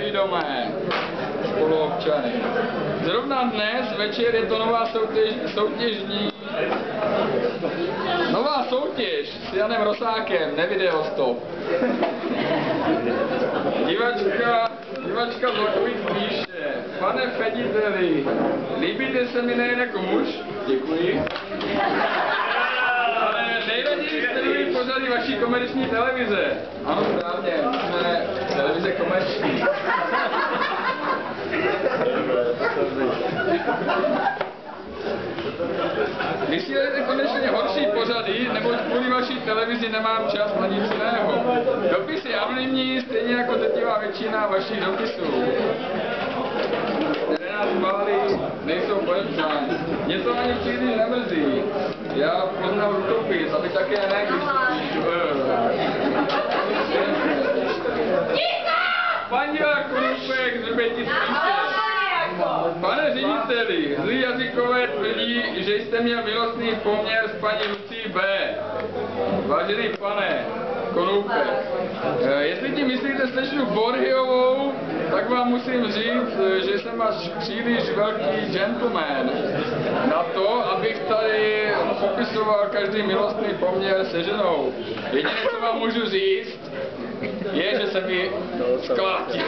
nevědomé spoluobčany. Zrovna dnes večer je to nová soutěž s Janem Rosákem, nevideostop. Divačka z Lokovic píše: Pane Fediteli, líbíte se mi nejen jako muž? Děkuji. Ale nejraději sleduji pořady vaší komerční televize. Ano, správně, jsme televize komerční. Vysílejte konečně horší pořady, neboť kvůli vaší televizi nemám čas na nic jiného. Dopisy anonymní, stejně jako drtivá většina vašich dopisů, které nás chválí, nejsou podepsány. Mě to ani příliš nemrzí. Já poznal rukopis, aby také ne, když to píšu. Paní Krupek z Hřbetic píše: Pane řediteli, zlí jazykové tvrdí, že jste měl milostný poměr s paní Lucí B. Vážený pane Konupek, jestli ti myslíte slečnu Borhiovou, tak vám musím říct, že jsem až příliš velký gentleman na to, abych tady popisoval každý milostný poměr se ženou. Jediné, co vám můžu říct, je, že se mi zklátil.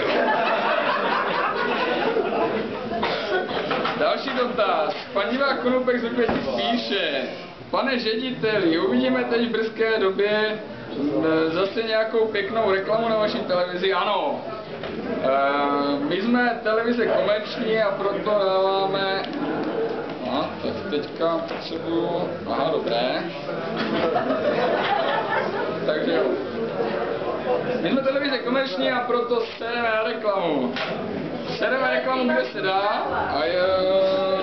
Další dotaz. Pan divák Konupek z Hřbetic píše: Pane řediteli, uvidíme teď v brzké době zase nějakou pěknou reklamu na vaší televizi? Ano. My jsme televize komerční a proto dáváme... tak teďka potřebuju... Aha, dobré. Takže jo. My jsme televize komerční a proto sereme na reklamu. Sereme reklamu, kde se dá, a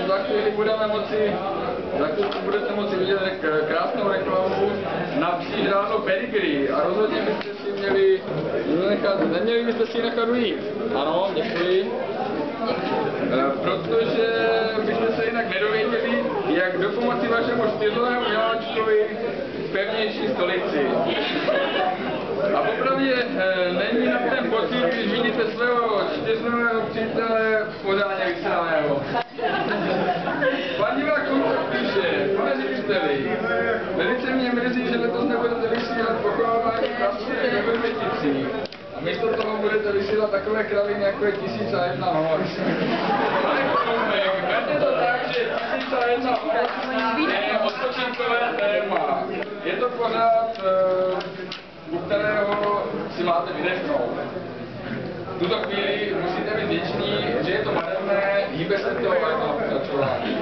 za chvíli budete moci vidět krásnou reklamu na přížrádlo Pedigree a rozhodně byste si neměli byste si nechat ujít. Ano, děkuji. Protože byste se jinak nedověděli, jak dopomoci vašemu stylovému miláčkovi pevnější stolici. A popravdě není na ten pocit, když vidíte svého čtyřnového přítele pořádně vysraného. Pan divák Konupek píše: Pane řediteli, velice mě mrzí, že letos nebudete vysílat pochovávání prasky ve Vrběticích. A místo toho budete vysílat takové kraviny, jako je 1001 noc. Pane Konupek, berte to tak, že 1001 noc je odpočinkové téma. Je to pořád, u kterého si máte vydechnout. V tuto chvíli musíte být vděční, že je to marné, hýbe se to a je to pokračování.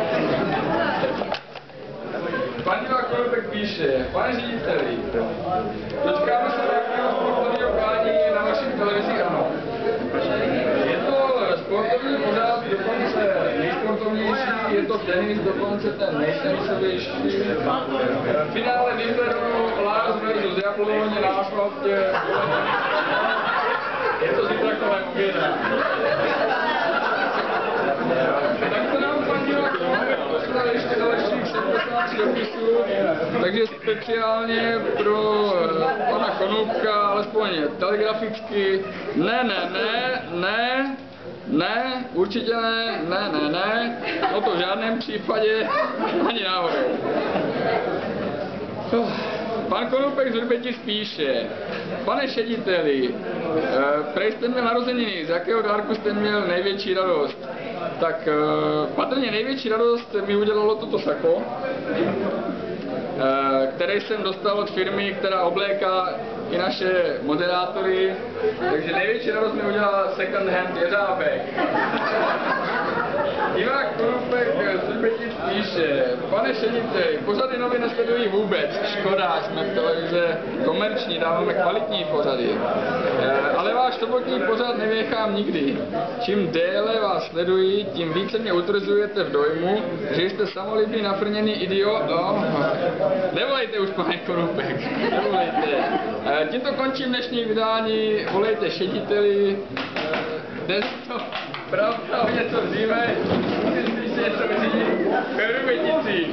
Pan divák Konupek píše: Pane řediteli, dočkáme se nějakého sportovního klání na vaší televizi? Ano. Je to sportovní pořád, dokonce nejsportovnější, je to tenis, dokonce ten nejtenisovější. V finále Wimbledonu Lars versus Jabloň na asfaltě. Je to zítra kolem oběda. Tak to nám pan divák Konupek poslal ještě dalších 73 dopisů, takže speciálně pro pana Konupka, alespoň telegraficky: ne, určitě ne, no to v žádném případě ani náhodou. Pan Konupek z Hřbetic píše: Pane řediteli, prej jste měl narozeniny, z jakého dárku jste měl největší radost? Tak patrně největší radost mi udělalo toto sako, které jsem dostal od firmy, která obléká i naše moderátory, takže největší radost mi udělala second hand jeřábek. Divák Konupek z Hřbetic píše: Pane řediteli, pořady nově nesledují vůbec. Škoda, jsme v televize komerční, dáváme kvalitní pořady. Ale váš sobotní pořad nevěchám nikdy. Čím déle vás sledují, tím více mě utvrzujete v dojmu, že jste samolibý nafrněný idiot. Nevolejte už, pane Konupek, nevolejte. Tímto končím dnešní vydání. Volejte řediteli. Dnes to pravda o něco dříve, musím si něco vyřídit ve Vrběticích.